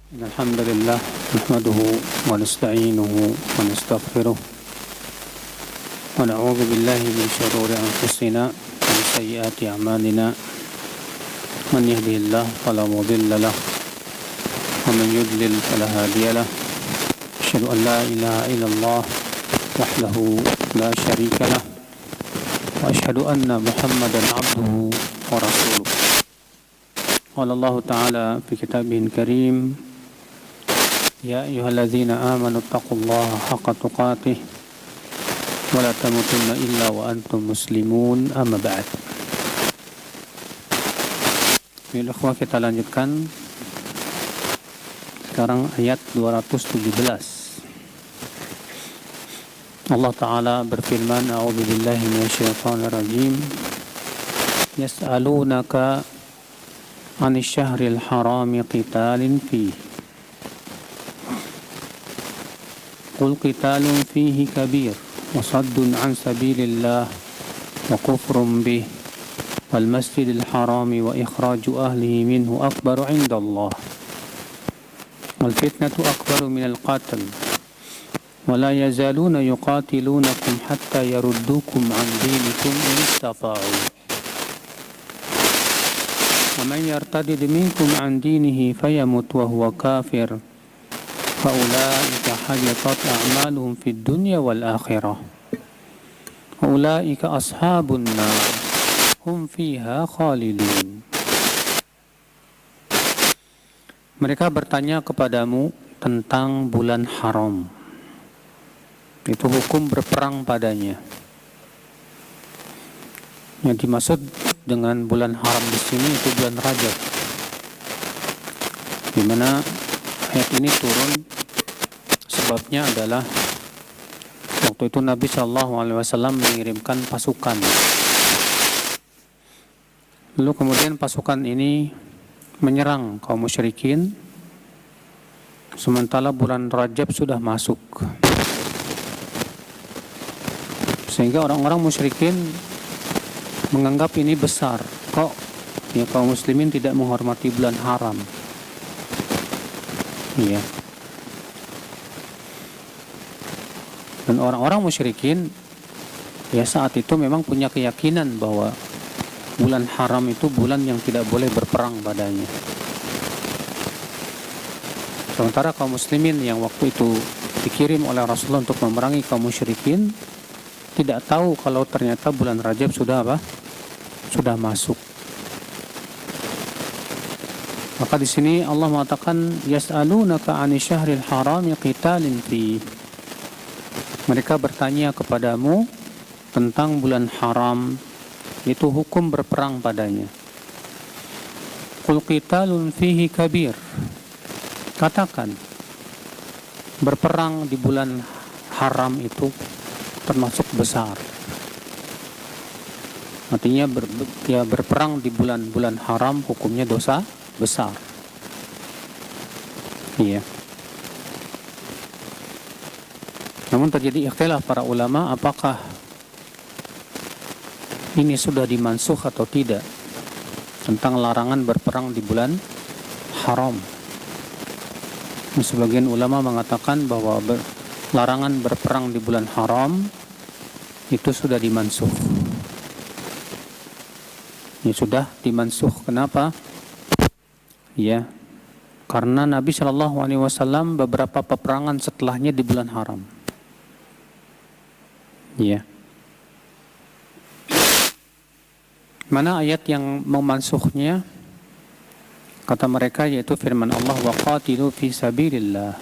إن الحمد لله نحمده ونستعينه ونستغفره ونعوذ بالله من شرور أنفسنا ومن سيئات أعمالنا من يهده الله فلا مضل له ومن يضلل فلا هادي له أشهد أن لا إله إلا الله وحده لا شريك له وأشهد أن محمدا عبده ورسوله قال الله تعالى في كتابه الكريم يا أيها الذين آمنوا اتقوا الله حق تقاته ولا تموتن إلا وأنتم مسلمون أما بعد. Baiklah, ikhwah, kita lanjutkan sekarang ayat 217. Allah Ta'ala berfirman, A'udzu billahi minasyaitonir rajim. Yas'alunaka 'anil syahril harami qitalin fihi. Qul qitalun fihi kabir wa saddun 'an sabilillah wa kufrun bih wal masjidil harami wa ikhraju ahlihi minhu akbaru 'indallah. Wal fitnatu akbaru minal qatl. ولا يزالون يقاتلونكم حتى يردوكم عن دينكم إن استطاعوا ومن يرتد منكم عن دينه فيمت وهو كافر فأولئك حبطت أعمالهم في الدنيا والآخرة أولئك أصحاب النار هم فيها خالدون. Mereka bertanya kepadamu tentang bulan haram. Itu hukum berperang padanya. Yang dimaksud dengan bulan haram di sini itu bulan Rajab, di mana ayat ini turun sebabnya adalah waktu itu Nabi Shallallahu Alaihi Wasallam mengirimkan pasukan. Lalu kemudian pasukan ini menyerang kaum musyrikin, sementara bulan Rajab sudah masuk. Sehingga orang-orang musyrikin menganggap ini besar. Kok ya kaum muslimin tidak menghormati bulan haram? Iya. Dan orang-orang musyrikin ya saat itu memang punya keyakinan bahwa bulan haram itu bulan yang tidak boleh berperang padanya. Sementara kaum muslimin yang waktu itu dikirim oleh Rasulullah untuk memerangi kaum musyrikin tidak tahu kalau ternyata bulan Rajab sudah sudah masuk. Maka di sini Allah mengatakan yas'alunaka 'anil syahril harami qitalin fi. Mereka bertanya kepadamu tentang bulan haram, itu hukum berperang padanya. Qul qitalun fihi kabir. Katakan, berperang di bulan haram itu termasuk besar. Artinya berperang di bulan-bulan haram hukumnya dosa besar. Iya. Namun terjadi ikhtilaf para ulama apakah ini sudah dimansukh atau tidak tentang larangan berperang di bulan haram. Sebagian ulama mengatakan bahwa larangan berperang di bulan haram itu sudah dimansukh. Ini sudah dimansukh. Kenapa? Ya, karena Nabi Shallallahu Alaihi Wasallam beberapa peperangan setelahnya di bulan haram. Ya. Mana ayat yang memansukhnya? Kata mereka yaitu firman Allah, wa qatilu fi sabilillah.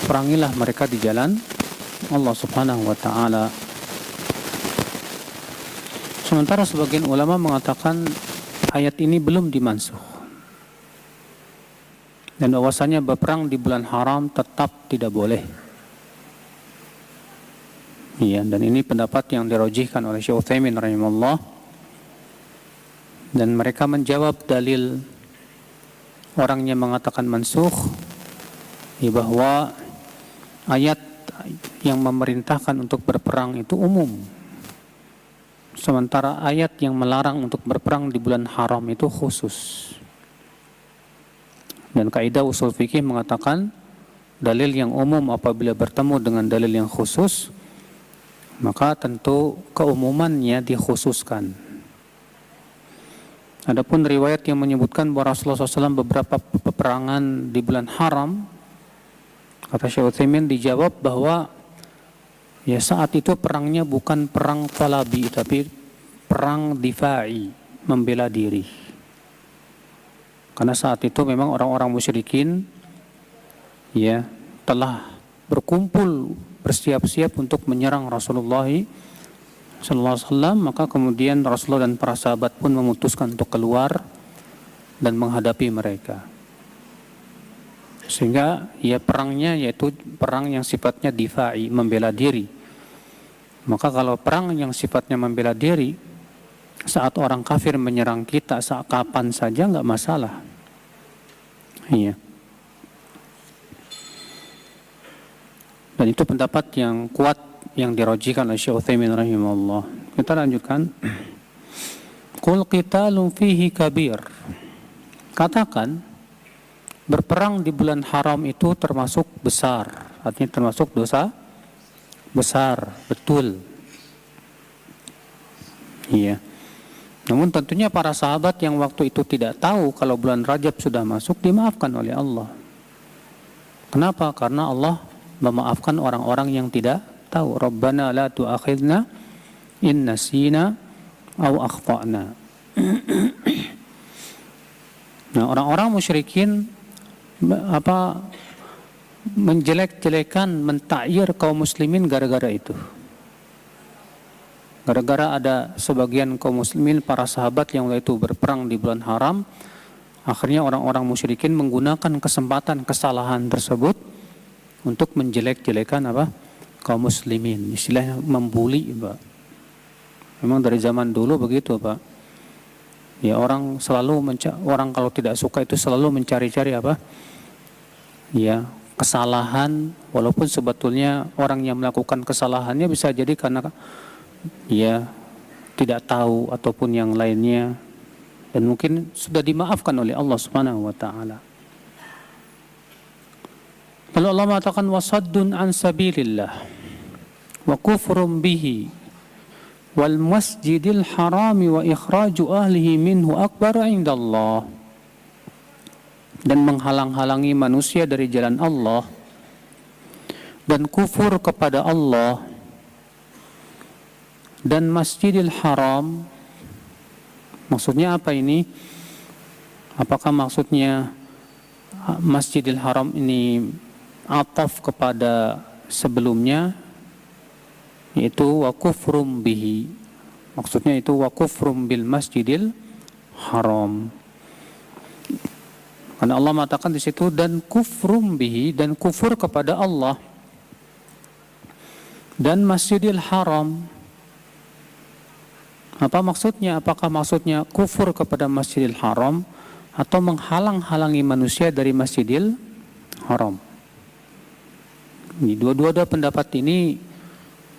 Perangilah mereka di jalan Allah Subhanahu wa Ta'ala. Sementara sebagian ulama mengatakan ayat ini belum dimansukh, dan bahwasanya berperang di bulan haram tetap tidak boleh. Iya, dan ini pendapat yang dirojihkan oleh Syekh Utsaimin rahimahullah. Dan mereka menjawab dalil orangnya mengatakan mansukh, ya, bahwa ayat yang memerintahkan untuk berperang itu umum, sementara ayat yang melarang untuk berperang di bulan haram itu khusus. Dan kaidah usul fikih mengatakan dalil yang umum apabila bertemu dengan dalil yang khusus, maka tentu keumumannya dikhususkan. Adapun riwayat yang menyebutkan bahwa Rasulullah SAW beberapa peperangan di bulan haram, kata Syekh Utsaimin dijawab bahwa ya saat itu perangnya bukan perang talabi, tapi perang difa'i, membela diri. Karena saat itu memang orang-orang musyrikin ya telah berkumpul bersiap-siap untuk menyerang Rasulullah sallallahu alaihi wasallam, maka kemudian Rasulullah dan para sahabat pun memutuskan untuk keluar dan menghadapi mereka. Sehingga ya perangnya yaitu perang yang sifatnya difa'i, membela diri. Maka kalau perang yang sifatnya membela diri, saat orang kafir menyerang kita saat kapan saja nggak masalah. Iya. Dan itu pendapat yang kuat yang dirojikan oleh Syekh Utsaimin rahimahullah. Kita lanjutkan. Qul qitalun fihi kabir. Katakan berperang di bulan haram itu termasuk besar, artinya termasuk dosa besar, betul. Iya. Namun tentunya para sahabat yang waktu itu tidak tahu kalau bulan Rajab sudah masuk dimaafkan oleh Allah. Kenapa? Karena Allah memaafkan orang-orang yang tidak tahu. Rabbana la tu'akhidna in nasina aw akhtana. Nah, orang-orang musyrikin menjelek-jelekan, mentakyir kaum muslimin gara-gara itu. Gara-gara ada sebagian kaum muslimin, para sahabat yang waktu itu berperang di bulan haram, akhirnya orang-orang musyrikin menggunakan kesempatan kesalahan tersebut untuk menjelek-jelekan kaum muslimin. Istilahnya membuli, Pak. Memang dari zaman dulu begitu, Pak. Ya, orang kalau tidak suka itu selalu mencari-cari ya, kesalahan, walaupun sebetulnya orang yang melakukan kesalahannya bisa jadi karena ya tidak tahu ataupun yang lainnya, dan mungkin sudah dimaafkan oleh Allah Subhanahu wa taala. Lalu Allah mengatakan wasaddun an sabilillah wa kufrum bihi wal masjidil harami wa ikhraju ahlihi minhu akbar indallah, dan menghalang-halangi manusia dari jalan Allah dan kufur kepada Allah dan Masjidil Haram. Maksudnya apa ini? Apakah maksudnya Masjidil Haram ini ataf kepada sebelumnya, yaitu wa kufrum bihi? Maksudnya itu wa kufrum bil Masjidil Haram. Karena Allah mengatakan di situ dan kufrum bihi, dan kufur kepada Allah dan Masjidil Haram. Apa maksudnya? Apakah maksudnya kufur kepada Masjidil Haram atau menghalang-halangi manusia dari Masjidil Haram? Ini dua-dua pendapat ini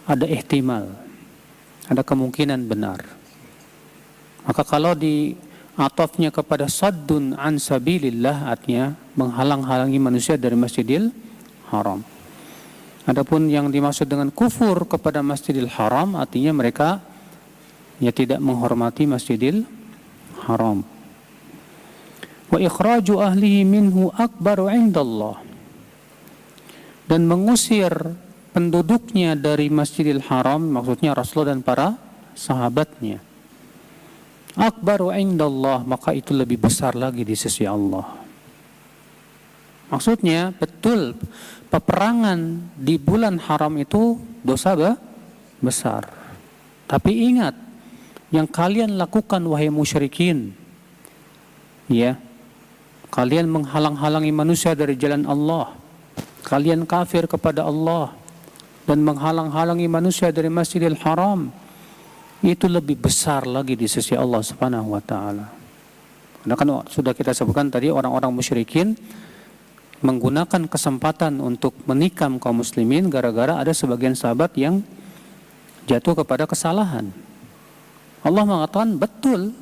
ada ihtimal, ada kemungkinan benar. Maka kalau di atafnya kepada saddun an sabilillah, artinya menghalang-halangi manusia dari Masjidil Haram. Adapun yang dimaksud dengan kufur kepada Masjidil Haram, artinya mereka ya tidak menghormati Masjidil Haram. Wa ikhraju ahlihi minhu akbaru indallah, dan mengusir penduduknya dari Masjidil Haram, maksudnya Rasulullah dan para sahabatnya. Akbaru indallah, maka itu lebih besar lagi di sisi Allah. Maksudnya betul peperangan di bulan haram itu dosa besar. Tapi ingat, yang kalian lakukan wahai musyrikin, ya, kalian menghalang-halangi manusia dari jalan Allah, kalian kafir kepada Allah dan menghalang-halangi manusia dari Masjidil Haram, itu lebih besar lagi di sisi Allah Subhanahu wa taala. Karena kan sudah kita sebutkan tadi, orang-orang musyrikin menggunakan kesempatan untuk menikam kaum muslimin gara-gara ada sebagian sahabat yang jatuh kepada kesalahan. Allah mengatakan betul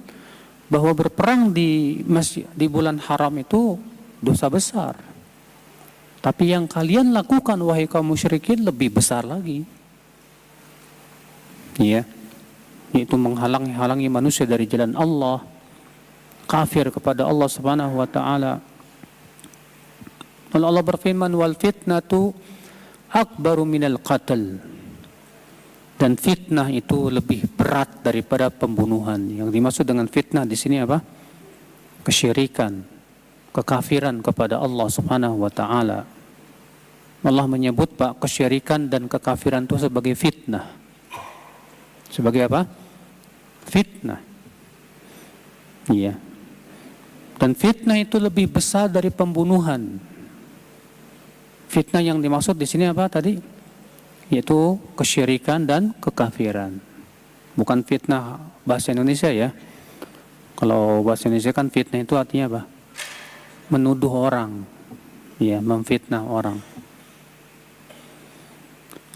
bahwa berperang di bulan haram itu dosa besar. Tapi yang kalian lakukan wahai kaum musyrikin lebih besar lagi. Ya, yaitu menghalangi manusia dari jalan Allah, kafir kepada Allah Subhanahu wa taala. Allah berfirman, wal fitnatu akbaru minal qatl. Dan fitnah itu lebih berat daripada pembunuhan. Yang dimaksud dengan fitnah di sini apa? Kesyirikan, kekafiran kepada Allah Subhanahu wa taala. Allah menyebut Pak kesyirikan dan kekafiran itu sebagai fitnah. Sebagai apa? Fitnah. Iya. Dan fitnah itu lebih besar dari pembunuhan. Fitnah yang dimaksud di sini apa tadi? Yaitu kesyirikan dan kekafiran. Bukan fitnah bahasa Indonesia ya. Kalau bahasa Indonesia kan fitnah itu artinya apa? Menuduh orang. Ya, memfitnah orang.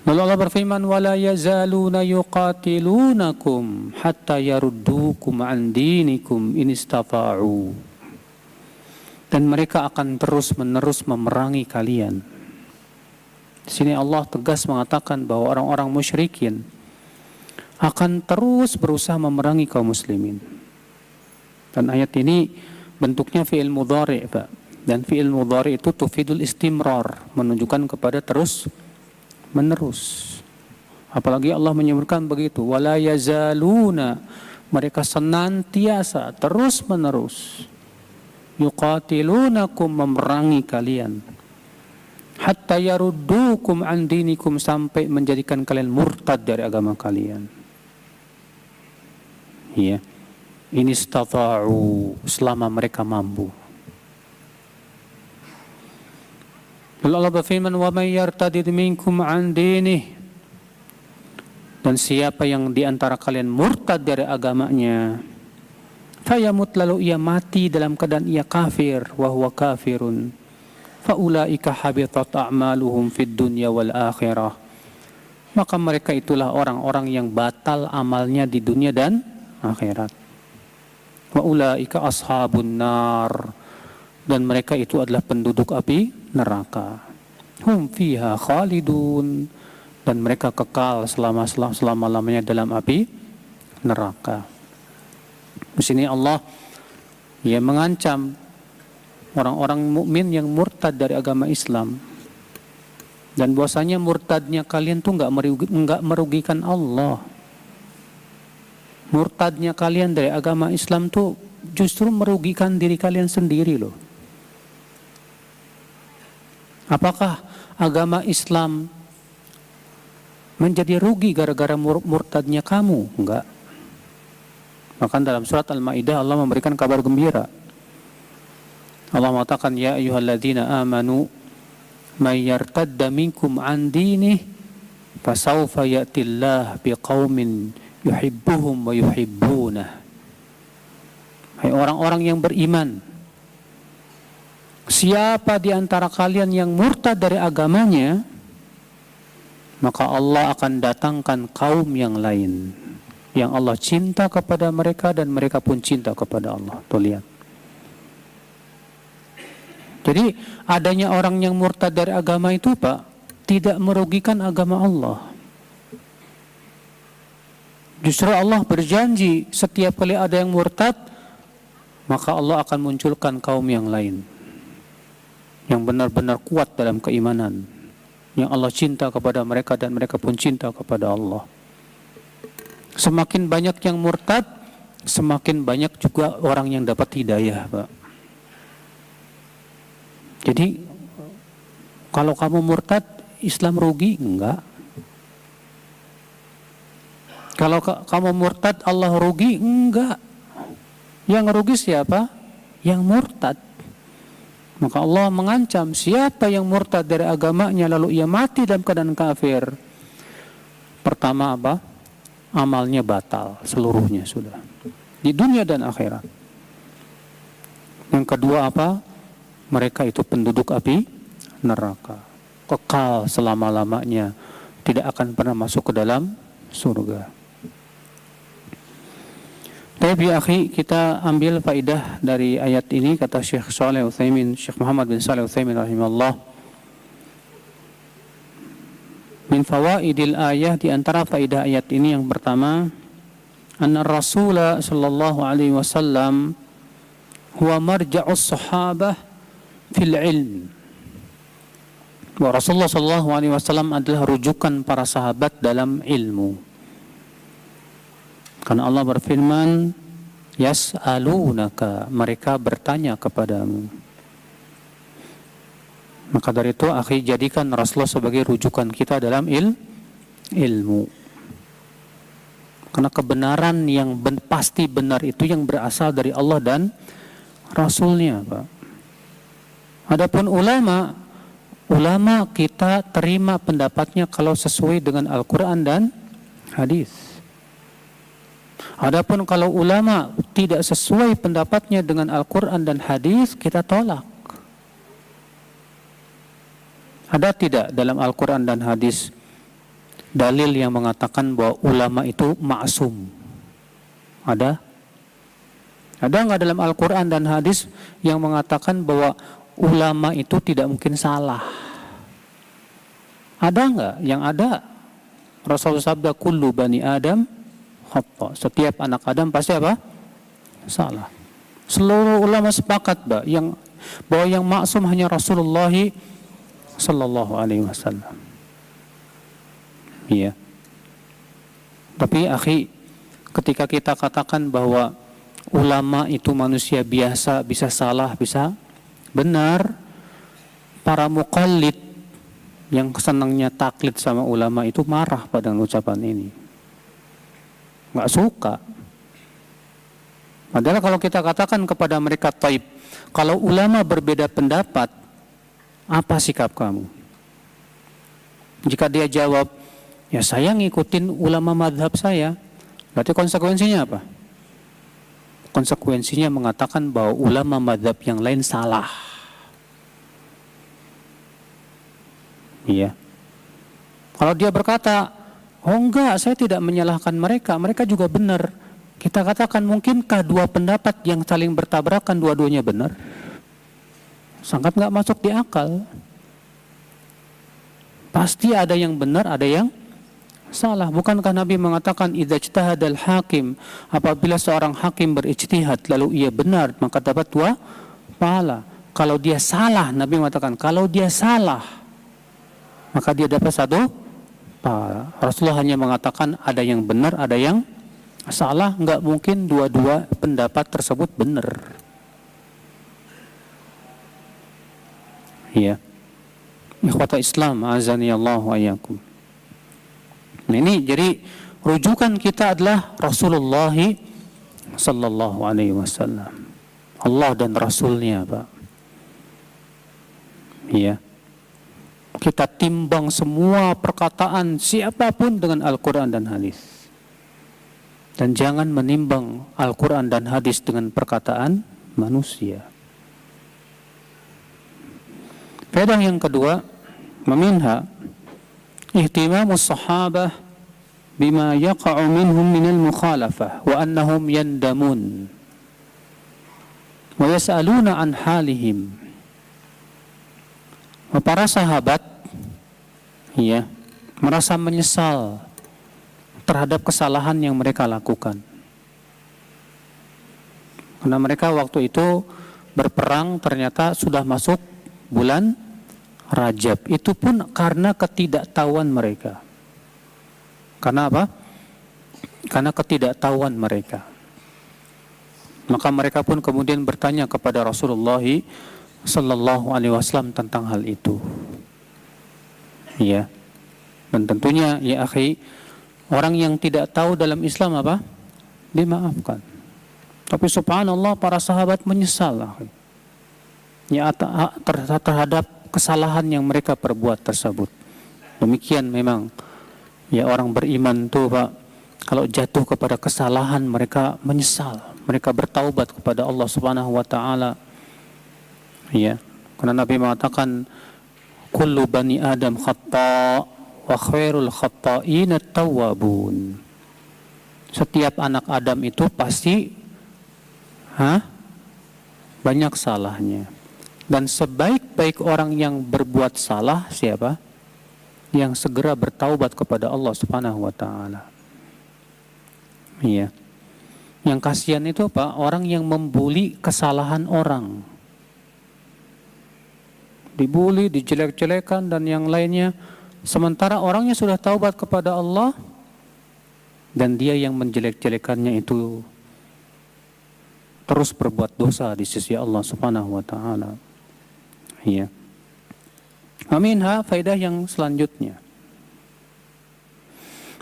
Lalu Allah berfirman, wala yazaluna yuqatilunakum hatta yaruddukum an dinikum in istata'u. Dan mereka akan terus-menerus memerangi kalian. Di sini Allah tegas mengatakan bahwa orang-orang musyrikin akan terus berusaha memerangi kaum muslimin. Dan ayat ini bentuknya fi'il mudhari', Pak. Dan fi'il mudhari' itu tufidul istimrar, menunjukkan kepada terus menerus. Apalagi Allah menyebutkan begitu, wala yazaluna, mereka senantiasa terus menerus yuqatilunakum, memerangi kalian, hatta yaruddukum an dinikum, sampai menjadikan kalian murtad dari agama kalian. Ya, ini istata'u, selama mereka mampu. Lalu Allah berfirman, wa may yartadid minkum an dinih, dan siapa yang di antara kalian murtad dari agamanya, fayamut, lalu ia mati dalam keadaan ia kafir, wa huwa kafirun, faulaika habitat a'maluhum fid dunya wal akhirah, maka mereka itulah orang-orang yang batal amalnya di dunia dan akhirat. Wa ulaika ashabun nar, dan mereka itu adalah penduduk api neraka. Hum fiha khalidun, dan mereka kekal selama-lamanya dalam api neraka. Di sini Allah mengancam orang-orang mukmin yang murtad dari agama Islam, dan bahwasanya murtadnya kalian tuh enggak merugikan Allah. Murtadnya kalian dari agama Islam tuh justru merugikan diri kalian sendiri loh. Apakah agama Islam menjadi rugi gara-gara murtadnya kamu? Enggak. Bahkan dalam surat Al-Maidah Allah memberikan kabar gembira. Allah mengatakan, ya ayyuhalladzina amanu may yartadda minkum an dinih fasawfa ya'tillah biqaumin yuhibbuhum wa yuhibbunah. Hai orang-orang yang beriman, siapa di antara kalian yang murtad dari agamanya, maka Allah akan datangkan kaum yang lain yang Allah cinta kepada mereka dan mereka pun cinta kepada Allah. Tuh lihat. Jadi adanya orang yang murtad dari agama itu, Pak, tidak merugikan agama Allah. Justru Allah berjanji setiap kali ada yang murtad, maka Allah akan munculkan kaum yang lain yang benar-benar kuat dalam keimanan, yang Allah cinta kepada mereka dan mereka pun cinta kepada Allah. Semakin banyak yang murtad, semakin banyak juga orang yang dapat hidayah, Pak. Jadi kalau kamu murtad, Islam rugi? Enggak. Kalau kamu murtad, Allah rugi? Enggak. Yang rugi siapa? Yang murtad. Maka Allah mengancam siapa yang murtad dari agamanya lalu ia mati dalam keadaan kafir. Pertama apa? Amalnya batal seluruhnya sudah, di dunia dan akhirat. Yang kedua apa? Mereka itu penduduk api neraka, kekal selama-lamanya, tidak akan pernah masuk ke dalam surga. Dan Tapi ya akhi, kita ambil faidah dari ayat ini, kata Syekh Muhammad bin Shalih Utsaimin rahimahullah. Min fawaidil ayah, di antara faidah ayat ini yang pertama, anna Rasulullah sallallahu alaihi wasallam huwa marja'us sahabah fil ilm. Bahwa Rasulullah sallallahu alaihi wasallam adalah rujukan para sahabat dalam ilmu. Karena Allah berfirman, yas'alunaka, mereka bertanya kepadamu. Maka dari itu, akhi, jadikan Rasulullah sebagai rujukan kita dalam ilmu. Karena kebenaran yang pasti benar itu yang berasal dari Allah dan Rasulnya, Pak. Adapun ulama kita terima pendapatnya kalau sesuai dengan Al-Quran dan hadis. Adapun kalau ulama tidak sesuai pendapatnya dengan Al-Quran dan hadis, kita tolak. Ada tidak dalam Al-Quran dan hadis dalil yang mengatakan bahwa ulama itu ma'sum? Ada? Ada nggak dalam Al-Quran dan hadis yang mengatakan bahwa ulama itu tidak mungkin salah? Ada nggak? Yang ada, Rasulullah sabda, kullu bani Adam khata. Setiap anak Adam pasti apa? Salah. Seluruh ulama sepakat bahwa yang maksum hanya Rasulullah sallallahu alaihi wasallam. Iya. Tapi akhi, ketika kita katakan bahwa ulama itu manusia biasa, bisa salah, bisa benar, para muqallid yang senangnya taklid sama ulama itu marah pada ucapan ini. Nggak suka. Padahal kalau kita katakan kepada mereka, taib, kalau ulama berbeda pendapat, apa sikap kamu? Jika dia jawab, ya saya ngikutin ulama madhab saya, berarti konsekuensinya apa? Konsekuensinya mengatakan bahwa ulama madhab yang lain salah. Iya. Kalau dia berkata, oh enggak, saya tidak menyalahkan mereka, mereka juga benar. Kita katakan, mungkinkah dua pendapat yang saling bertabrakan dua-duanya benar? Sangat enggak masuk di akal. Pasti ada yang benar, ada yang salah. Bukankah Nabi mengatakan, idza ijtahadal hakim, apabila seorang hakim berijtihad lalu ia benar, maka dapat dua pahala. Kalau dia salah, Nabi mengatakan, kalau dia salah, maka dia dapat satu pahala. Rasulullah hanya mengatakan ada yang benar, ada yang salah. Enggak mungkin dua-dua pendapat tersebut benar. Iya. Ikhwata Islam, azani Allah wa iyyakum. Nah, ini jadi rujukan kita adalah Rasulullah sallallahu alaihi wasallam. Allah dan Rasulnya, Pak. Iya. Kita timbang semua perkataan siapapun dengan Al-Quran dan hadis. Dan jangan menimbang Al-Quran dan hadis dengan perkataan manusia. Faedah yang kedua, meminha ihtimamus sahabah bima yaqa'u minhum minal mukhalafah wa annahum yandamun wa yas'aluna an halihim. Para sahabat ya merasa menyesal terhadap kesalahan yang mereka lakukan. Karena mereka waktu itu berperang ternyata sudah masuk bulan Rajab. Itu pun karena ketidaktahuan mereka. Karena apa? Karena ketidaktahuan mereka. Maka mereka pun kemudian bertanya kepada Rasulullah sallallahu alaihi wasallam tentang hal itu. Ya. Dan tentunya ya akhi, orang yang tidak tahu dalam Islam apa? Dimaafkan. Tapi subhanallah para sahabat menyesal akhi. Ya terhadap kesalahan yang mereka perbuat tersebut. Demikian memang ya orang beriman tuh Pak, kalau jatuh kepada kesalahan mereka menyesal, mereka bertaubat kepada Allah Subhanahu wa taala. Ya, karena Nabi mengatakan kullu bani Adam khata' wa khairul khata'in at-tawwabun. Setiap anak Adam itu pasti banyak salahnya. Dan sebaik-baik orang yang berbuat salah siapa? Yang segera bertaubat kepada Allah Subhanahu wa taala. Iya. Yang kasihan itu apa? Orang yang membuli kesalahan orang. Dibuli, dijelek-jelekan dan yang lainnya. Sementara orangnya sudah taubat kepada Allah dan dia yang menjelek-jelekannya itu terus berbuat dosa di sisi Allah Subhanahu wa taala. Iya. Aminha faedah yang selanjutnya.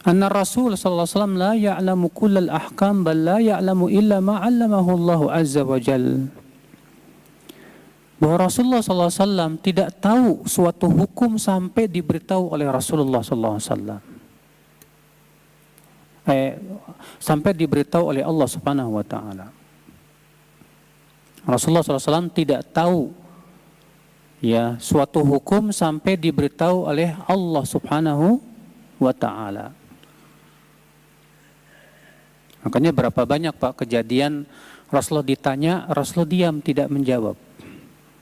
Anna Rasul sallallahu alaihi wasallam la ya'lamu kullal ahkam bal la ya'lamu illa ma 'allamahu Allah azza wa jalla. Bahwa Rasulullah sallallahu alaihi wasallam tidak tahu suatu hukum sampai diberitahu oleh Rasulullah sallallahu alaihi wasallam. Sampai diberitahu oleh Allah Subhanahu wa taala. Rasulullah sallallahu alaihi wasallam tidak tahu suatu hukum sampai diberitahu oleh Allah Subhanahu wa taala. Makanya berapa banyak Pak kejadian Rasulullah ditanya, Rasulullah diam tidak menjawab.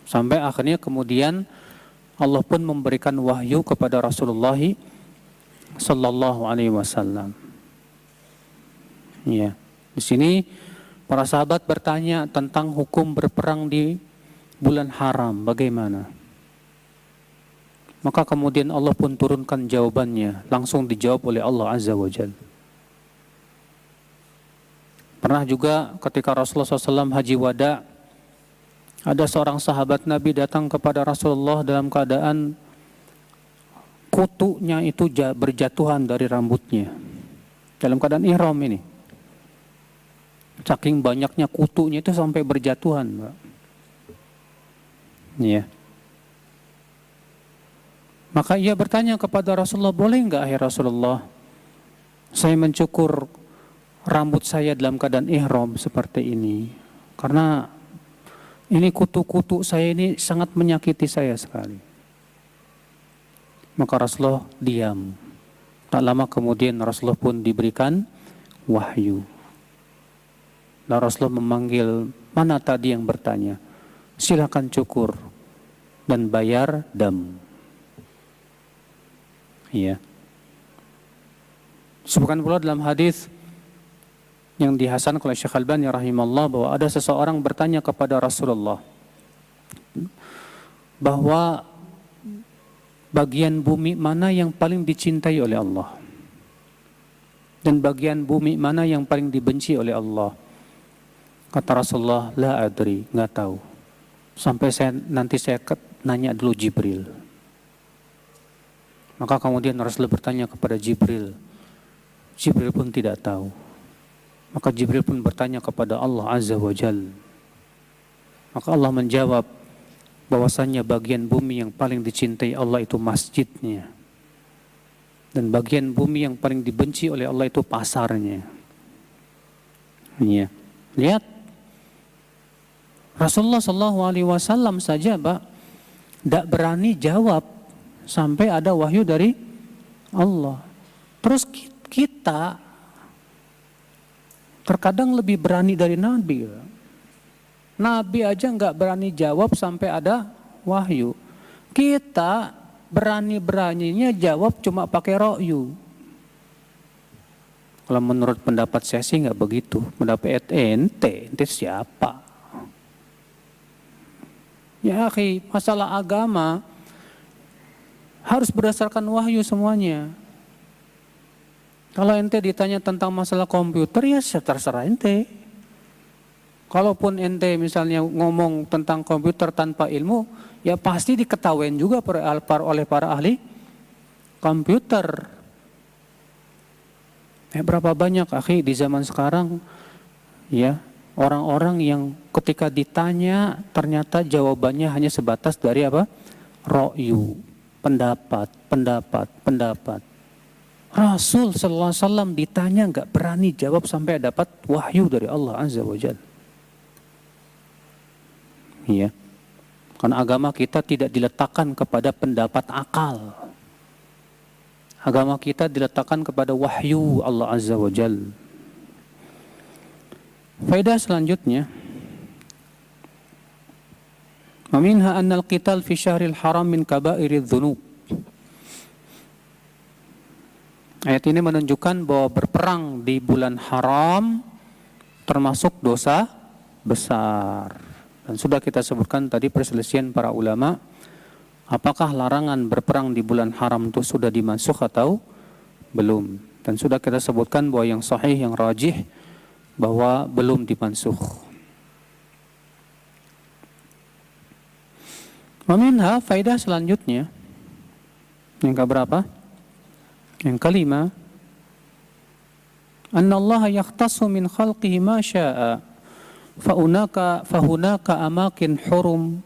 Sampai akhirnya kemudian Allah pun memberikan wahyu kepada Rasulullah sallallahu alaihi wasallam. Ya. Di sini para sahabat bertanya tentang hukum berperang di bulan haram, bagaimana? Maka kemudian Allah pun turunkan jawabannya, langsung dijawab oleh Allah Azza wa Jalla. Pernah juga ketika Rasulullah SAW haji wada, ada seorang sahabat Nabi datang kepada Rasulullah dalam keadaan kutunya itu berjatuhan dari rambutnya. Dalam keadaan ihram ini. Saking banyaknya kutunya itu sampai berjatuhan, Mbak. Ya. Maka ia bertanya kepada Rasulullah, boleh enggak hai Rasulullah, saya mencukur rambut saya dalam keadaan ihram seperti ini, karena ini kutu-kutu saya ini sangat menyakiti saya sekali. Maka Rasulullah diam. Tak lama kemudian Rasulullah pun diberikan wahyu. Dan Rasulullah memanggil, mana tadi yang bertanya? Silakan cukur dan bayar dam. Iya. Sebutkan pula dalam hadis yang dihasankan oleh Syekh Al-Albani rahimahullah bahwa ada seseorang bertanya kepada Rasulullah bahwa bagian bumi mana yang paling dicintai oleh Allah dan bagian bumi mana yang paling dibenci oleh Allah. Kata Rasulullah, la adri, enggak tahu. Sampai nanti saya nanya dulu Jibril. Maka kemudian Rasulullah bertanya kepada Jibril. Jibril pun tidak tahu. Maka Jibril pun bertanya kepada Allah Azza wa Jalla. Maka Allah menjawab bahwasannya bagian bumi yang paling dicintai Allah itu masjidnya. Dan bagian bumi yang paling dibenci oleh Allah itu pasarnya. Ya. Lihat. Rasulullah SAW saja Pak, tidak berani jawab sampai ada wahyu dari Allah. Terus kita terkadang lebih berani dari Nabi. Nabi aja nggak berani jawab sampai ada wahyu. Kita berani-beraninya jawab cuma pakai ro'yu. Kalau menurut pendapat saya sih nggak begitu. Pendapat ente siapa? Ya akhi, masalah agama harus berdasarkan wahyu semuanya. Kalau ente ditanya tentang masalah komputer, ya terserah ente. Kalaupun ente misalnya ngomong tentang komputer tanpa ilmu, ya pasti diketahuin juga oleh para ahli komputer. Berapa banyak akhi di zaman sekarang, ya orang-orang yang ketika ditanya ternyata jawabannya hanya sebatas dari apa? Ro'yu, pendapat. Rasul sallallahu alaihi wasallam ditanya enggak berani jawab sampai dapat wahyu dari Allah Azza wa Jalla. Iya. Karena agama kita tidak diletakkan kepada pendapat akal. Agama kita diletakkan kepada wahyu Allah Azza wa Jalla. Faedah selanjutnya, wa minha anna al-qital fi syahril haram min kabairidz dzunub. Ayat ini menunjukkan bahwa berperang di bulan haram termasuk dosa besar. Dan sudah kita sebutkan tadi perselisihan para ulama, apakah larangan berperang di bulan haram itu sudah dimansukh atau belum. Dan sudah kita sebutkan bahwa yang sahih, yang rajih, bahwa belum dimansukh. Meminha faedah selanjutnya, yang keberapa? Yang kelima, anna Allah yakhtassu min khalqihi ma syaa, fahunaka amakin hurum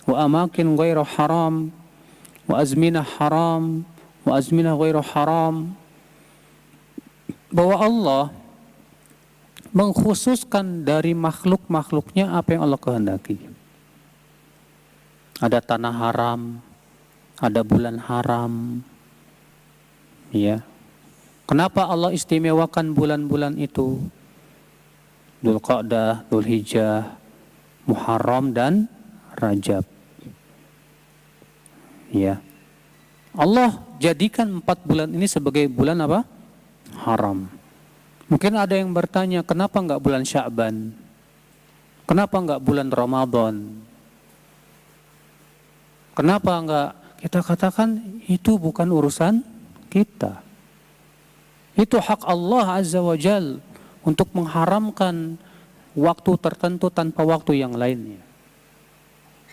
wa amakin ghairu haram wa azminah haram wa azminah ghairu haram. Bahwa Allah mengkhususkan dari makhluk-makhluknya apa yang Allah kehendaki. Ada tanah haram, ada bulan haram. Ya. Kenapa Allah istimewakan bulan-bulan itu? Dzulqa'dah, Dzulhijjah, Muharram dan Rajab. Ya. Allah jadikan 4 bulan ini sebagai bulan apa? Haram. Mungkin ada yang bertanya, kenapa enggak bulan Sya'ban? Kenapa enggak bulan Ramadan? Kenapa enggak kita katakan itu bukan urusan kita? Itu hak Allah Azza wa Jal untuk mengharamkan waktu tertentu tanpa waktu yang lainnya.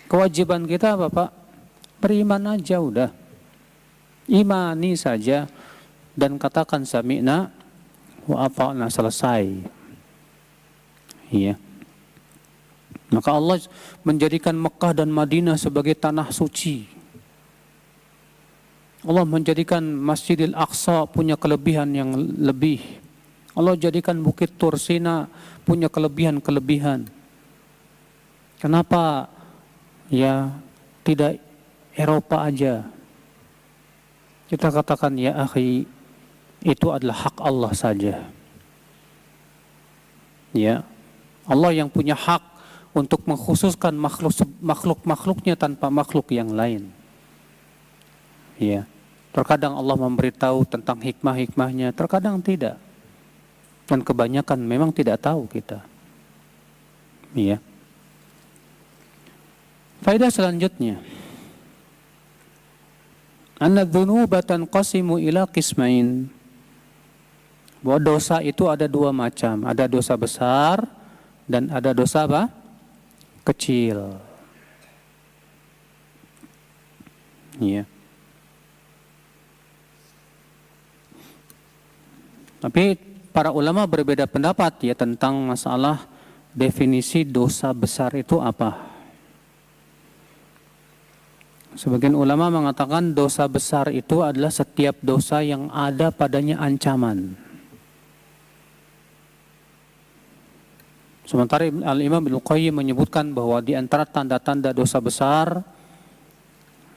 Kewajiban kita apa, Pak? Beriman aja udah. Imani saja dan katakan sami'na wa ata'na, selesai. Iya. Maka Allah menjadikan Mekah dan Madinah sebagai tanah suci. Allah menjadikan Masjidil Aqsa punya kelebihan yang lebih. Allah jadikan Bukit Tursina punya kelebihan-kelebihan. Kenapa ya tidak Eropa aja? Kita katakan, ya akhi, itu adalah hak Allah saja. Ya, Allah yang punya hak untuk mengkhususkan makhluk-makhluknya tanpa makhluk yang lain. Ya, terkadang Allah memberitahu tentang hikmah-hikmahnya, terkadang tidak. Dan kebanyakan memang tidak tahu kita. Ya. Faedah selanjutnya, anna dzunuba tanqasimu ila qismain. Bahwa dosa itu ada 2 macam, ada dosa besar dan ada dosa apa? Kecil. Ya. Tapi para ulama berbeda pendapat ya tentang masalah definisi dosa besar itu apa. Sebagian ulama mengatakan dosa besar itu adalah setiap dosa yang ada padanya ancaman. Sementara Al-Imam Ibnu Qayyim menyebutkan bahwa di antara tanda-tanda dosa besar,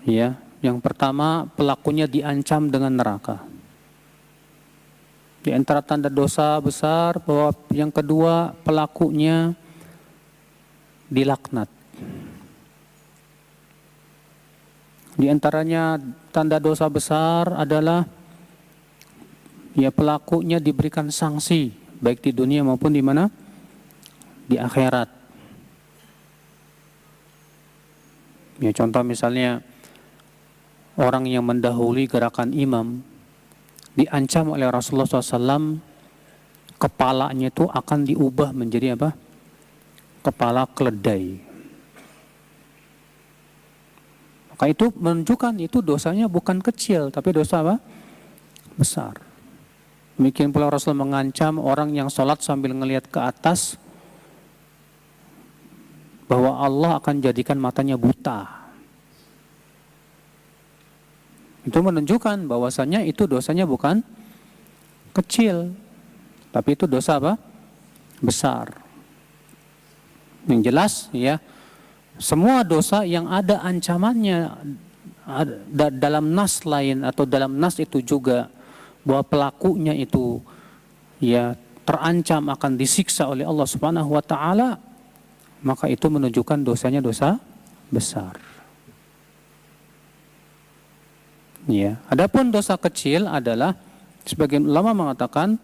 ya, yang pertama pelakunya diancam dengan neraka. Di antara tanda dosa besar bahwa yang kedua pelakunya dilaknat. Di antaranya tanda dosa besar adalah ya pelakunya diberikan sanksi baik di dunia maupun di mana? Di akhirat. Ya, contoh misalnya orang yang mendahului gerakan imam diancam oleh Rasulullah SAW, kepalanya itu akan diubah menjadi apa? Kepala keledai. Maka itu menunjukkan itu dosanya bukan kecil, tapi dosa apa? Besar. Demikian pula Rasul mengancam orang yang sholat sambil ngelihat ke atas, bahwa Allah akan jadikan matanya buta. Itu menunjukkan bahwasanya itu dosanya bukan kecil, tapi itu dosa apa? Besar. Yang jelas ya, semua dosa yang ada ancamannya dalam nas lain atau dalam nas itu juga bahwa pelakunya itu ya terancam akan disiksa oleh Allah Subhanahu wa taala, maka itu menunjukkan dosanya dosa besar. Ya, adapun dosa kecil adalah sebagian ulama mengatakan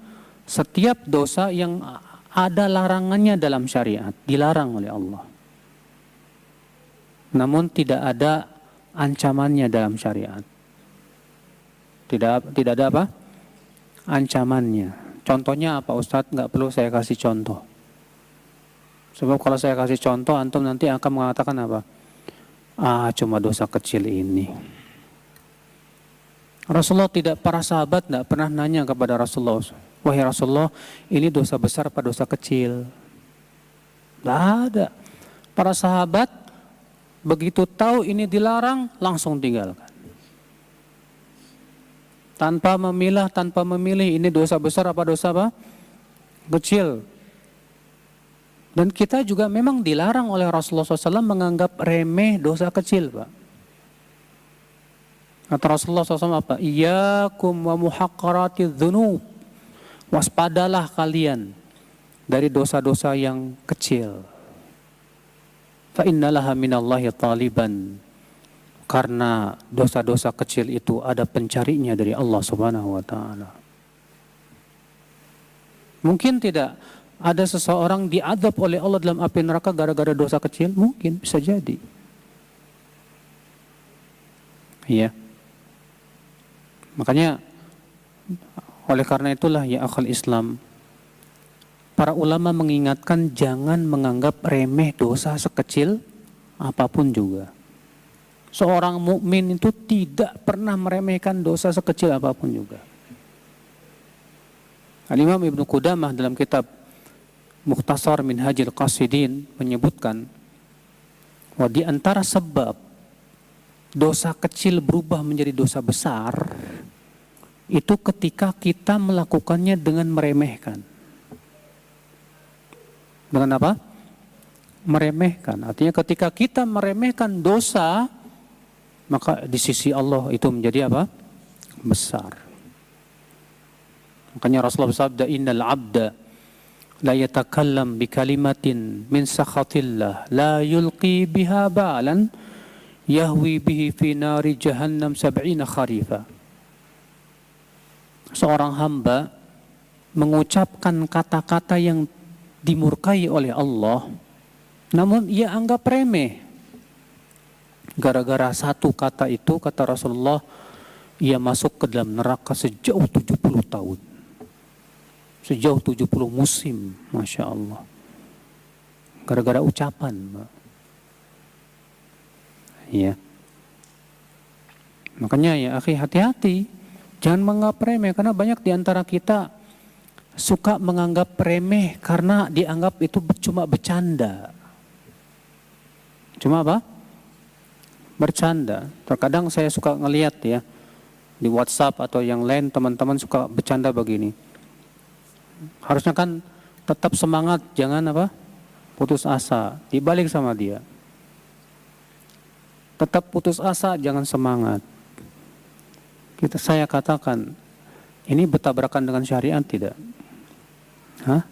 setiap dosa yang ada larangannya dalam syariat, dilarang oleh Allah. Namun tidak ada ancamannya dalam syariat. Tidak ada apa? Ancamannya. Contohnya apa Ustadz? Nggak perlu saya kasih contoh. Sebab kalau saya kasih contoh, antum nanti akan mengatakan apa? Cuma dosa kecil ini. Rasulullah para sahabat tidak pernah nanya kepada Rasulullah, wahai Rasulullah, ini dosa besar apa dosa kecil? Tidak ada. Para sahabat begitu tahu ini dilarang, langsung tinggalkan. Tanpa memilah, tanpa memilih, ini dosa besar apa dosa apa? Kecil. Dan kita juga memang dilarang oleh Rasulullah SAW menganggap remeh dosa kecil, Pak. Kata Rasulullah SAW apa? Iyyakum wa muhaqqaratidz dzunub. Waspadalah kalian dari dosa-dosa yang kecil. Fa innalaha minallahi taliban. Karena dosa-dosa kecil itu ada pencarinya dari Allah Subhanahu wa taala. Mungkin tidak ada seseorang diazab oleh Allah dalam api neraka gara-gara dosa kecil? Mungkin, bisa jadi. Iya. Makanya oleh karena itulah ya akhal Islam, para ulama mengingatkan jangan menganggap remeh dosa sekecil apapun juga. Seorang mukmin itu tidak pernah meremehkan dosa sekecil apapun juga. Al-Imam Ibnu Qudamah dalam kitab Mukhtasar Minhajil Qasidin menyebutkan bahwa di antara sebab dosa kecil berubah menjadi dosa besar itu ketika kita melakukannya dengan meremehkan. Dengan apa? Meremehkan. Artinya ketika kita meremehkan dosa, maka di sisi Allah itu menjadi apa? Besar. Makanya Rasulullah bersabda, innal abda la yatakallam bi kalimatin min sakhatillah la yulqi biha ba'lan yahwi bihi fi nari jahannam 70 kharifa. Seorang hamba mengucapkan kata-kata yang dimurkai oleh Allah, namun ia anggap remeh. Gara-gara satu kata itu, kata Rasulullah, ia masuk ke dalam neraka sejauh 70 tahun. Sejauh 70 musim, Masya Allah. Gara-gara ucapan. Ya. Makanya ya akhi, hati-hati. Jangan menganggap remeh, karena banyak di antara kita suka menganggap remeh karena dianggap itu cuma bercanda. Cuma apa? Bercanda. Terkadang saya suka ngelihat ya di WhatsApp atau yang lain, teman-teman suka bercanda begini. Harusnya kan tetap semangat, jangan apa? Putus asa. Dibalik sama dia. Tetap putus asa, jangan semangat. Saya katakan, ini bertabrakan dengan syariat tidak? Hah?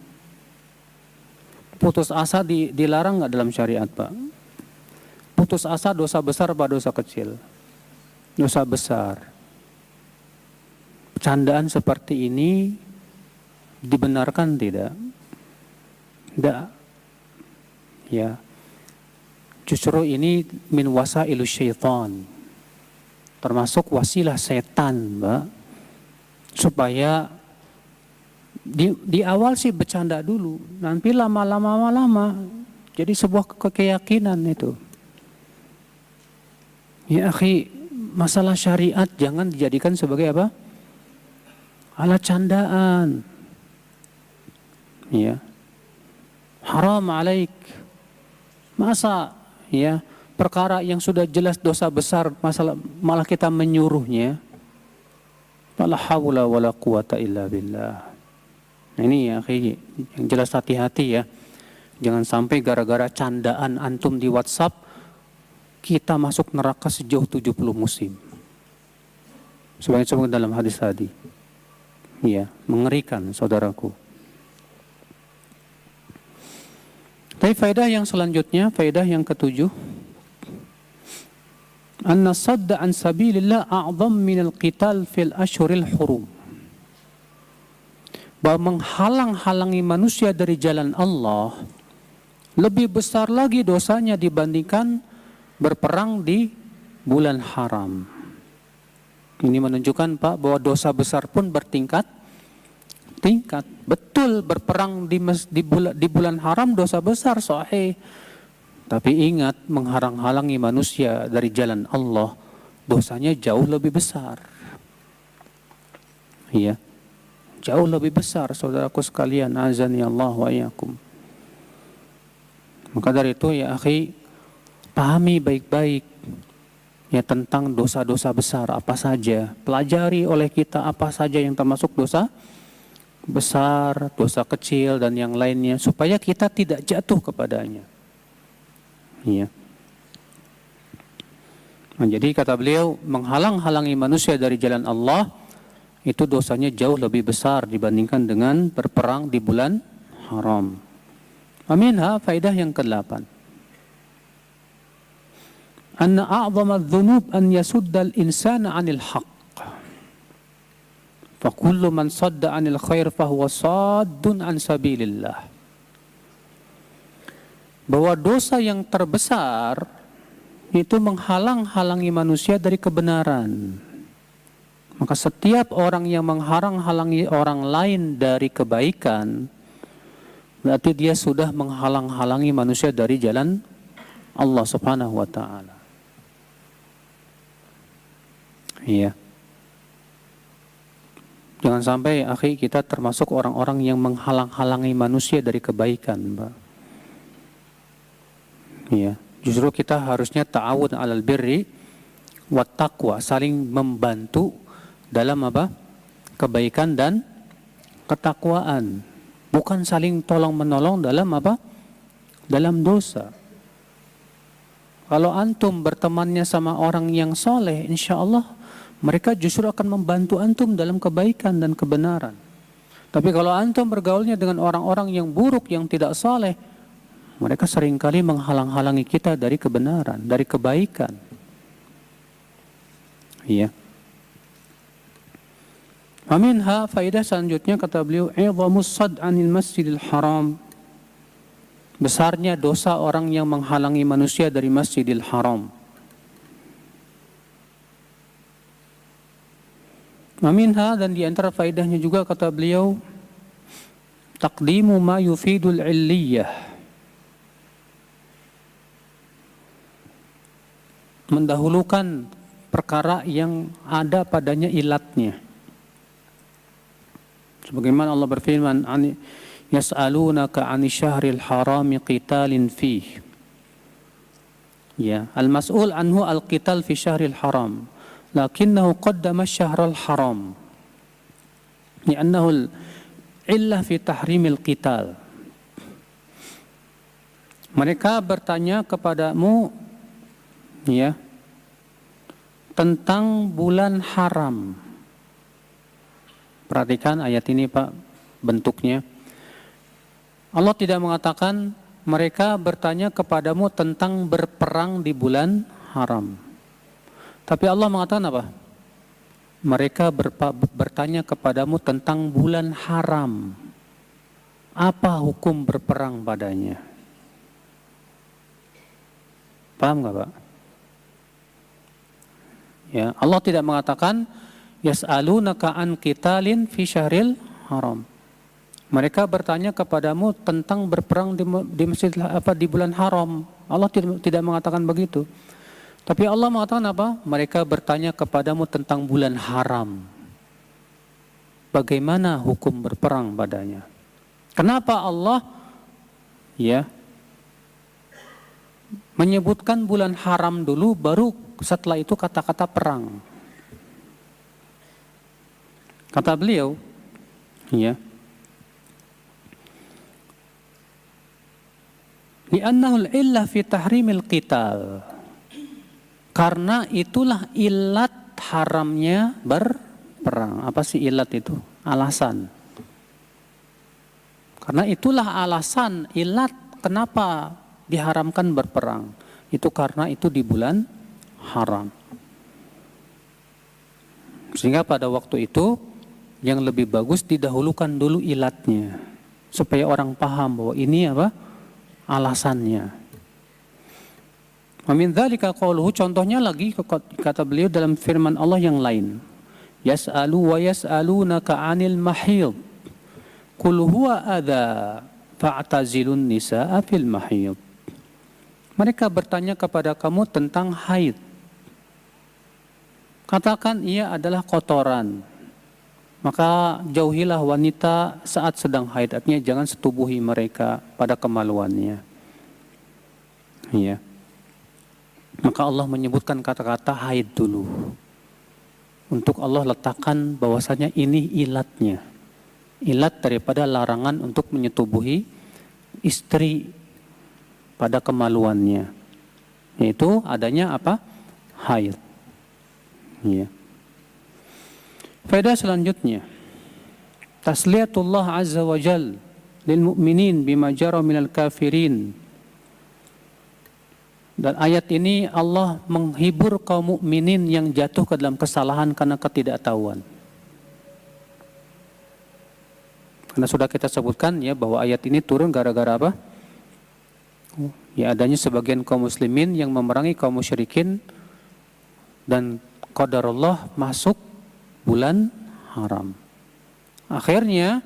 Putus asa dilarang nggak dalam syariat, Pak? Putus asa dosa besar apa dosa kecil? Dosa besar. Candaan seperti ini dibenarkan tidak? Tidak. Ya. Justru ini min wasailu syaitan. Termasuk wasilah setan, Mbak. Supaya di awal sih bercanda dulu, nanti lama-lama jadi sebuah keyakinan itu. Ya akhi, masalah syariat jangan dijadikan sebagai apa? Alat candaan. Ya. Haram alaik. Masa ya perkara yang sudah jelas dosa besar malah kita menyuruhnya. La haula wala quwata illa billah. Nah ini ya akhi, yang jelas hati-hati ya. Jangan sampai gara-gara candaan antum di WhatsApp kita masuk neraka sejauh 70 musim. Sebagaimana dalam hadis tadi. Iya, mengerikan saudaraku. Tapi faedah yang selanjutnya, faedah yang ketujuh, anna sadda an sabilillah a'zam minal qital fil ashhuril hurum. Bahwa menghalang-halangi manusia dari jalan Allah lebih besar lagi dosanya dibandingkan berperang di bulan haram. Ini menunjukkan Pak bahwa dosa besar pun bertingkat. Betul, berperang di bulan haram dosa besar, sahih. Tapi ingat, menghalang-halangi manusia dari jalan Allah dosanya jauh lebih besar. Iya. Jauh lebih besar, saudaraku sekalian, azani Allah wa iyyakum. Maka dari itu ya akhi, pahami baik-baik ya tentang dosa-dosa besar apa saja. Pelajari oleh kita apa saja yang termasuk dosa besar, dosa kecil dan yang lainnya, supaya kita tidak jatuh kepadanya. Iya. Nah, jadi kata beliau, menghalang-halangi manusia dari jalan Allah itu dosanya jauh lebih besar dibandingkan dengan berperang di bulan haram. Aminha, faedah yang ke-8. Anna a'zama adh-dhunub an yasudda al-insana 'anil haqq. Fa kullu man sadda 'anil khair fa huwa saddun 'an sabilillah. Bahwa dosa yang terbesar itu menghalang-halangi manusia dari kebenaran. Maka setiap orang yang menghalang-halangi orang lain dari kebaikan, berarti dia sudah menghalang-halangi manusia dari jalan Allah Subhanahu wa ta'ala. Iya. Jangan sampai akhi kita termasuk orang-orang yang menghalang-halangi manusia dari kebaikan, Mbak. Iya. Justru kita harusnya ta'awun 'alal birri wat taqwa, saling membantu dalam apa? Kebaikan dan ketakwaan. Bukan saling tolong-menolong dalam apa? Dalam dosa. Kalau antum bertemannya sama orang yang soleh, insya Allah mereka justru akan membantu antum dalam kebaikan dan kebenaran. Tapi kalau antum bergaulnya dengan orang-orang yang buruk, yang tidak soleh, mereka seringkali menghalang-halangi kita dari kebenaran, dari kebaikan. Iya. Aminha, faedah selanjutnya kata beliau, "'idhamus sadd 'anil masjidil haram." Besarnya dosa orang yang menghalangi manusia dari Masjidil Haram. Aminha, dan di antara faedahnya juga kata beliau, taqdimu ma yufidul illiyah. Mendahulukan perkara yang ada padanya ilatnya. Sebagaimana Allah berfirman, yas'alunaka 'anil syahril harami qitalin fih. Ya, al-mas'ul anhu al-qital fi syahril haram, lakinnahu qaddama asy-syahral haram. Li'annahu al-illah fi tahrimil qital. Mereka bertanya kepadamu ya tentang bulan haram. Perhatikan ayat ini Pak, bentuknya. Allah tidak mengatakan mereka bertanya kepadamu tentang berperang di bulan haram. Tapi Allah mengatakan apa? Mereka bertanya kepadamu tentang bulan haram. Apa hukum berperang padanya? Paham nggak Pak? Ya, Allah tidak mengatakan yas'alunaka an qitalin fi syahril haram. Mereka bertanya kepadamu tentang berperang di masjid di bulan haram. Allah tidak mengatakan begitu. Tapi Allah mengatakan apa? Mereka bertanya kepadamu tentang bulan haram. Bagaimana hukum berperang padanya? Kenapa Allah ya menyebutkan bulan haram dulu, baru setelah itu kata-kata perang? Kata beliau, ya, li'annahu al-illah fi tahrimil qital. Karena itulah ilat haramnya berperang. Apa sih ilat itu? Alasan. Karena itulah alasan, ilat kenapa diharamkan berperang? Itu karena itu di bulan haram. Sehingga pada waktu itu yang lebih bagus didahulukan dulu ilatnya, supaya orang paham bahwa ini apa alasannya. Wa min dzalika qauluhu, contohnya lagi kata beliau dalam firman Allah yang lain. Yas'alu wa yas'alunaka 'anil mahid. Qul huwa adza fa'tazilun nisaa fil mahid. Mereka bertanya kepada kamu tentang haid. Katakan ia adalah kotoran. Maka jauhilah wanita saat sedang haid. Artinya jangan setubuhi mereka pada kemaluannya. Ya. Maka Allah menyebutkan kata-kata haid dulu. Untuk Allah letakkan bahwasanya ini ilatnya. Ilat daripada larangan untuk menyetubuhi istri pada kemaluannya. Yaitu adanya apa? Haid. Ya. Faedah selanjutnya. Tasliyatullah azza wa jal lil mu'minin bima jara minal kafirin. Dan ayat ini Allah menghibur kaum mukminin yang jatuh ke dalam kesalahan karena ketidaktahuan. Karena sudah kita sebutkan ya bahwa ayat ini turun gara-gara apa? Ya adanya sebagian kaum muslimin yang memerangi kaum musyrikin dan qadarullah masuk bulan haram. Akhirnya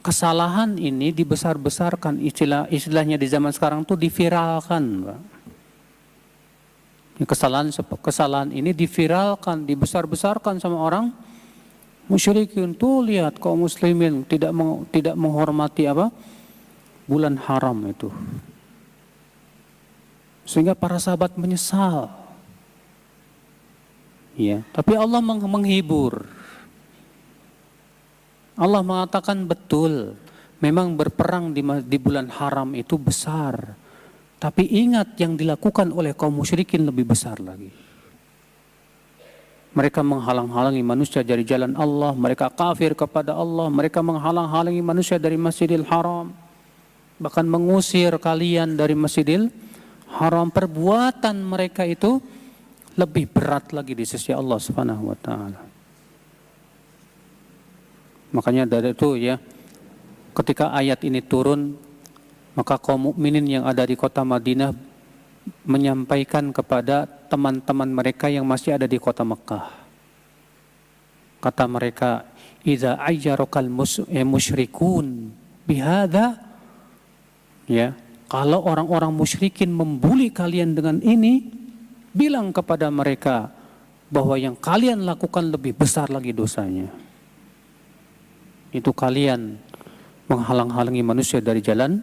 kesalahan ini dibesar-besarkan, istilahnya di zaman sekarang tuh diviralkan, Pak. Kesalahan ini diviralkan, dibesar-besarkan sama orang musyrikin. Tuh lihat kaum muslimin tidak menghormati apa? Bulan haram itu. Sehingga para sahabat menyesal. Ya, tapi Allah menghibur. Allah mengatakan betul, memang berperang di bulan haram itu besar. Tapi ingat yang dilakukan oleh kaum musyrikin lebih besar lagi. Mereka menghalang-halangi manusia dari jalan Allah, mereka kafir kepada Allah, mereka menghalang-halangi manusia dari Masjidil Haram, bahkan mengusir kalian dari Masjidil Haram. Perbuatan mereka itu lebih berat lagi di sisi Allah Subhanahu wa taala. Makanya dari itu ya, ketika ayat ini turun, maka kaum mukminin yang ada di kota Madinah menyampaikan kepada teman-teman mereka yang masih ada di kota Mekah. Kata mereka, "Idza ayyarakal musyrikun bihadza," ya, kalau orang-orang musyrikin membuli kalian dengan ini, bilang kepada mereka bahwa yang kalian lakukan lebih besar lagi dosanya. Itu kalian menghalang-halangi manusia dari jalan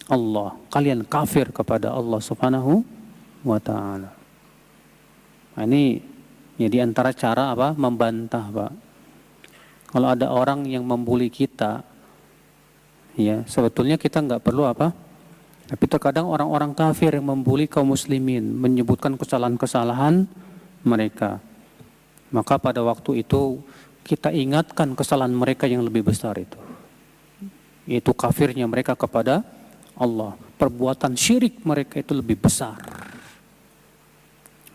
Allah. Kalian kafir kepada Allah Subhanahu wa ta'ala. Nah, ini ya di antara cara apa? Membantah, Pak. Kalau ada orang yang membuli kita, ya sebetulnya kita nggak perlu apa? Tapi terkadang orang-orang kafir yang membuli kaum muslimin, menyebutkan kesalahan-kesalahan mereka. Maka pada waktu itu kita ingatkan kesalahan mereka yang lebih besar itu. Yaitu kafirnya mereka kepada Allah. Perbuatan syirik mereka itu lebih besar.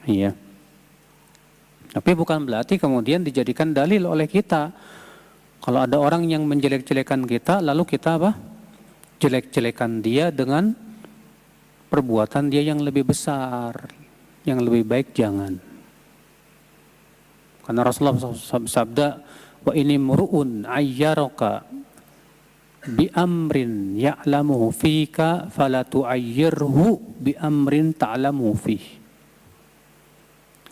Iya. Tapi bukan berarti kemudian dijadikan dalil oleh kita. Kalau ada orang yang menjelek-jelekan kita, lalu kita apa? Jelek-jelekan dia dengan perbuatan dia yang lebih besar, yang lebih baik jangan. Karena Rasulullah sabda, "Wa ini mur'un ayyaraka bi amrin ya'lamuhu fika fala tu'ayyirhu bi amrin ta'lamu fihi."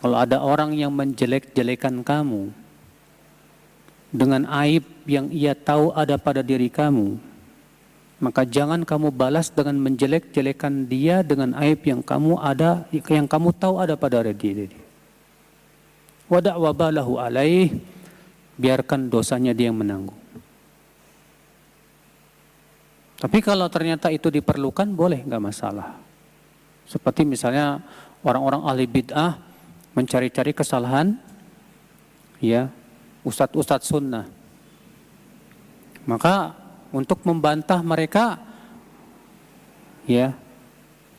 Kalau ada orang yang menjelek-jelekan kamu dengan aib yang ia tahu ada pada diri kamu, maka jangan kamu balas dengan menjelek-jelekan dia dengan aib yang kamu tahu ada pada diri dia. Wada' wabalahu alaih, biarkan dosanya dia yang menanggung. Tapi kalau ternyata itu diperlukan, boleh, nggak masalah. Seperti misalnya orang-orang ahli bid'ah mencari-cari kesalahan, ya, ustadz-ustadz sunnah. Maka untuk membantah mereka, ya,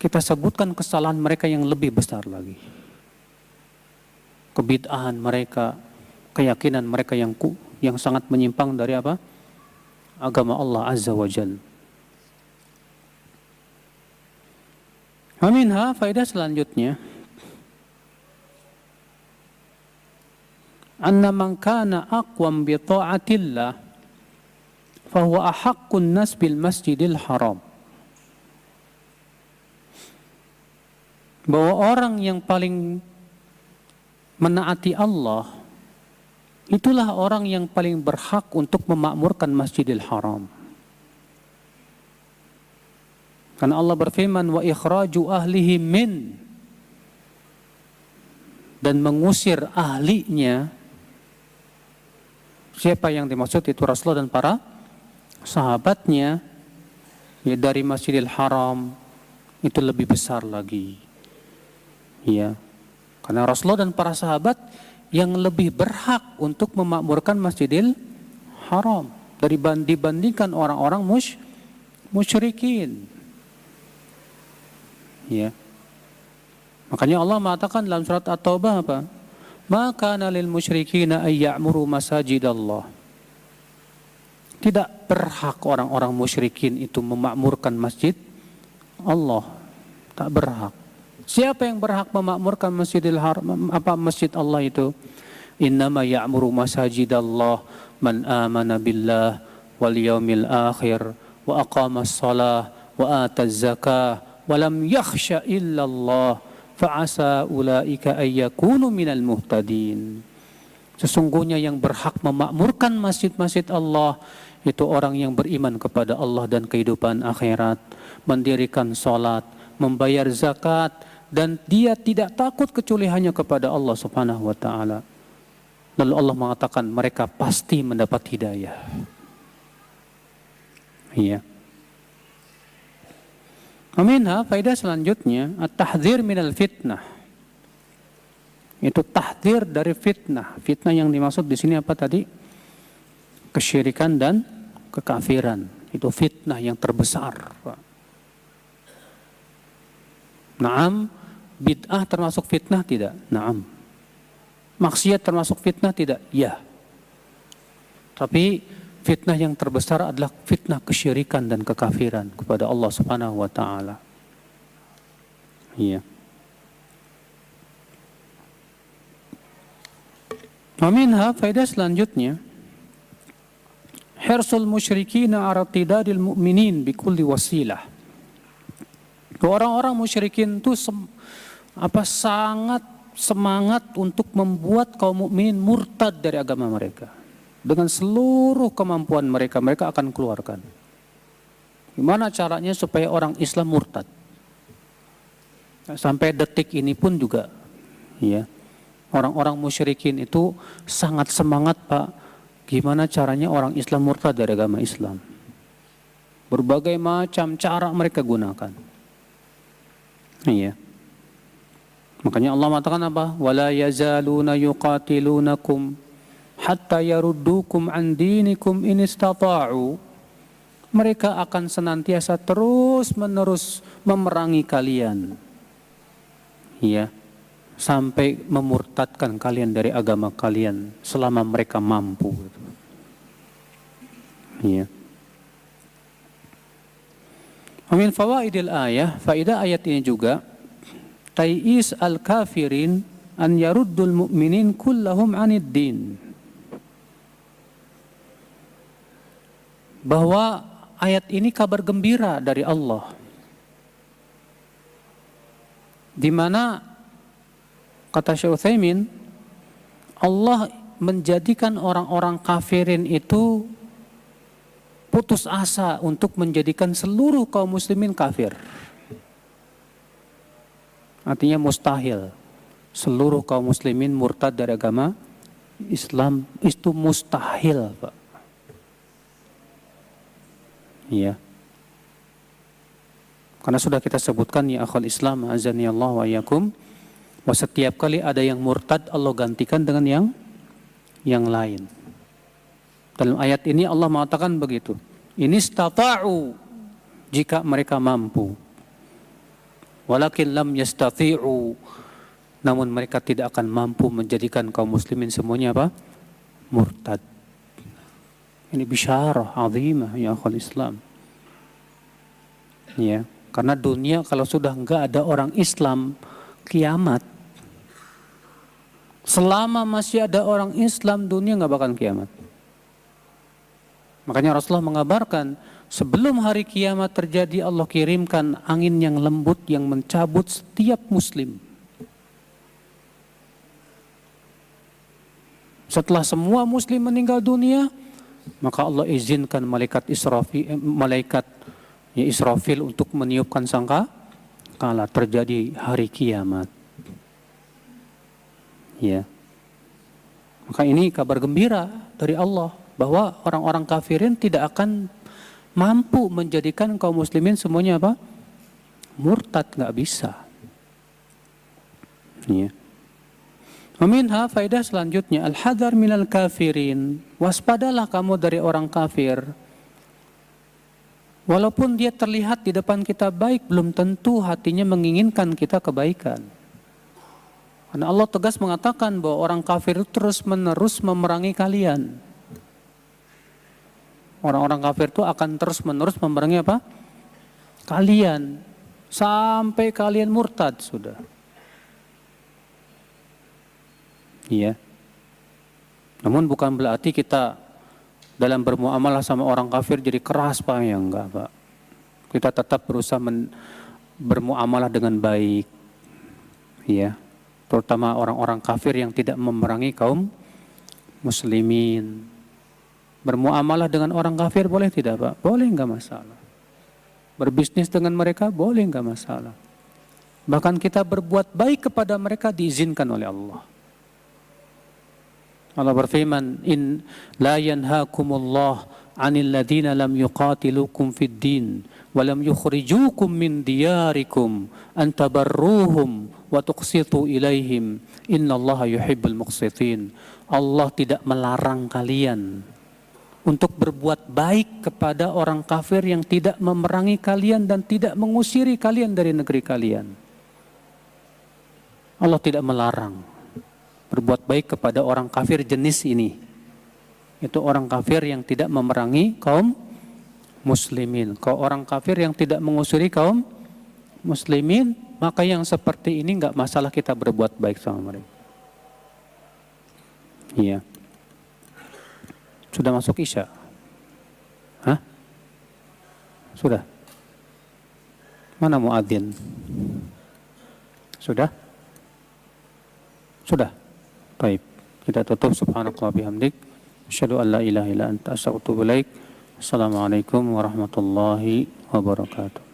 kita sebutkan kesalahan mereka yang lebih besar lagi. Kebid'ahan mereka, keyakinan mereka yang sangat menyimpang dari apa? Agama Allah Azza wa Jalla. Aminha, faedah selanjutnya, anna man kana aqwam bi ta'atillah fahuwa ahaqqun nas bil masjidil haram. Bahwa orang yang paling menaati Allah, itulah orang yang paling berhak untuk memakmurkan Masjidil Haram. Karena Allah berfirman, wa ikhraju ahlihi min, dan mengusir ahlinya. Siapa yang dimaksud? Itu Rasulullah dan para sahabatnya, ya, dari Masjidil Haram. Itu lebih besar lagi, ya, karena Rasulullah dan para sahabat yang lebih berhak untuk memakmurkan Masjidil Haram dibandingkan orang-orang musyrikin. Ya. Makanya Allah mengatakan dalam surat At-Taubah apa? Ma kana lil musyrikina ay ya'muru masajidallah. Tidak berhak orang-orang musyrikin itu memakmurkan masjid Allah. Tak berhak. Siapa yang berhak memakmurkan Masjidil Haram, masjid Allah itu? Innama ya'muru masajidallah man amana billah wal yaumil akhir wa aqamas shalah wa ataz zakah wa lam yakhsha illallah fa'asa ulaika ay yakunu minal muhtadin. Sesungguhnya yang berhak memakmurkan masjid-masjid Allah itu orang yang beriman kepada Allah dan kehidupan akhirat, mendirikan salat, membayar zakat, dan dia tidak takut kecuali hanya kepada Allah Subhanahu wa taala. Lalu Allah mengatakan mereka pasti mendapat hidayah. Iya. Aminha, faedah selanjutnya, at-tahdzir minal fitnah. Itu tahdzir dari fitnah. Fitnah yang dimaksud di sini apa tadi? Kesyirikan dan kekafiran. Itu fitnah yang terbesar. Naam, bid'ah termasuk fitnah tidak? Naam. Maksiat termasuk fitnah tidak? Ya. Tapi fitnah yang terbesar adalah fitnah kesyirikan dan kekafiran kepada Allah Subhanahu wa taala. Iya. Aminha, faedah selanjutnya, hirsul musyrikina ala tidadil mu'minin bikulli wasilah. Orang-orang musyrikin itu sangat semangat untuk membuat kaum mukminin murtad dari agama mereka. Dengan seluruh kemampuan mereka akan keluarkan. Gimana caranya supaya orang Islam murtad? Sampai detik ini pun juga, ya, orang-orang musyrikin itu sangat semangat, Pak. Gimana caranya orang Islam murtad dari agama Islam? Berbagai macam cara mereka gunakan. Iya. Makanya Allah mengatakan apa? Wala yazaluna yuqatilunakum hatta yaruddukum an dinikum in istata'u. Mereka akan senantiasa terus-menerus memerangi kalian. Iya. Sampai memurtadkan kalian dari agama kalian selama mereka mampu. Iya. Min fawaidil ayah, faedah ayat ini juga tai'is al-kafirin an yaruddul mu'minin kullahum anid din. Bahwa ayat ini kabar gembira dari Allah, di mana kata Syekh Utsaimin, Allah menjadikan orang-orang kafirin itu putus asa untuk menjadikan seluruh kaum muslimin kafir. Artinya mustahil seluruh kaum muslimin murtad dari agama Islam, itu mustahil, Pak. Iya. Karena sudah kita sebutkan ya akhul Islam azani Allah wa iyyakum, bahwa setiap kali ada yang murtad Allah gantikan dengan yang lain. Dalam ayat ini Allah mengatakan begitu. Ini istata'u, jika mereka mampu. Walakin lam yastati'u, namun mereka tidak akan mampu menjadikan kaum muslimin semuanya apa? Murtad. Ini bisyarah azimah ya akhul Islam. Ya, karena dunia kalau sudah enggak ada orang Islam, kiamat. Selama masih ada orang Islam, dunia enggak bakal kiamat. Makanya Rasulullah mengabarkan, sebelum hari kiamat terjadi, Allah kirimkan angin yang lembut yang mencabut setiap muslim. Setelah semua muslim meninggal dunia, maka Allah izinkan malaikat Israfil untuk meniupkan sangkakala, terjadi hari kiamat. Ya. Maka ini kabar gembira dari Allah bahwa orang-orang kafirin tidak akan mampu menjadikan kaum muslimin semuanya apa? Murtad, nggak bisa. Ya. Minha faedah selanjutnya, al-hadar minal kafirin, waspadalah kamu dari orang kafir. Walaupun dia terlihat di depan kita baik, belum tentu hatinya menginginkan kita kebaikan. Karena Allah tegas mengatakan bahwa orang kafir itu terus-menerus memerangi kalian. Orang-orang kafir itu akan terus-menerus memerangi apa? Kalian. Sampai kalian murtad sudah. Iya. Namun bukan berarti kita dalam bermuamalah sama orang kafir jadi keras, Pak. Ya enggak, Pak. Kita tetap berusaha bermuamalah dengan baik. Iya. Terutama orang-orang kafir yang tidak memerangi kaum muslimin. Bermuamalah dengan orang kafir boleh tidak, Pak? Boleh, enggak masalah. Berbisnis dengan mereka boleh, enggak masalah. Bahkan kita berbuat baik kepada mereka diizinkan oleh Allah. Allah berfirman, in la yanhaakumullah 'anil ladzina lam yuqatilukum fid din wa lam yukhrijukum min diyarikum an tabarruhum wa tuqsitu ilaihim innallaha yuhibbul muqsitin. Allah tidak melarang kalian untuk berbuat baik kepada orang kafir yang tidak memerangi kalian dan tidak mengusiri kalian dari negeri kalian. Allah tidak melarang berbuat baik kepada orang kafir jenis ini. Itu orang kafir yang tidak memerangi kaum muslimin. Kalau orang kafir yang tidak mengusiri kaum muslimin, maka yang seperti ini enggak masalah kita berbuat baik sama mereka. Iya. Sudah masuk Isya? Hah? Sudah? Mana muadzin? Sudah? Sudah? Baik. Kita tutup. Subhanakallah bihamdik. Asyhadu an la ilaha illa anta astaghfiruka wa atubu ilaik. Assalamualaikum warahmatullahi wabarakatuh.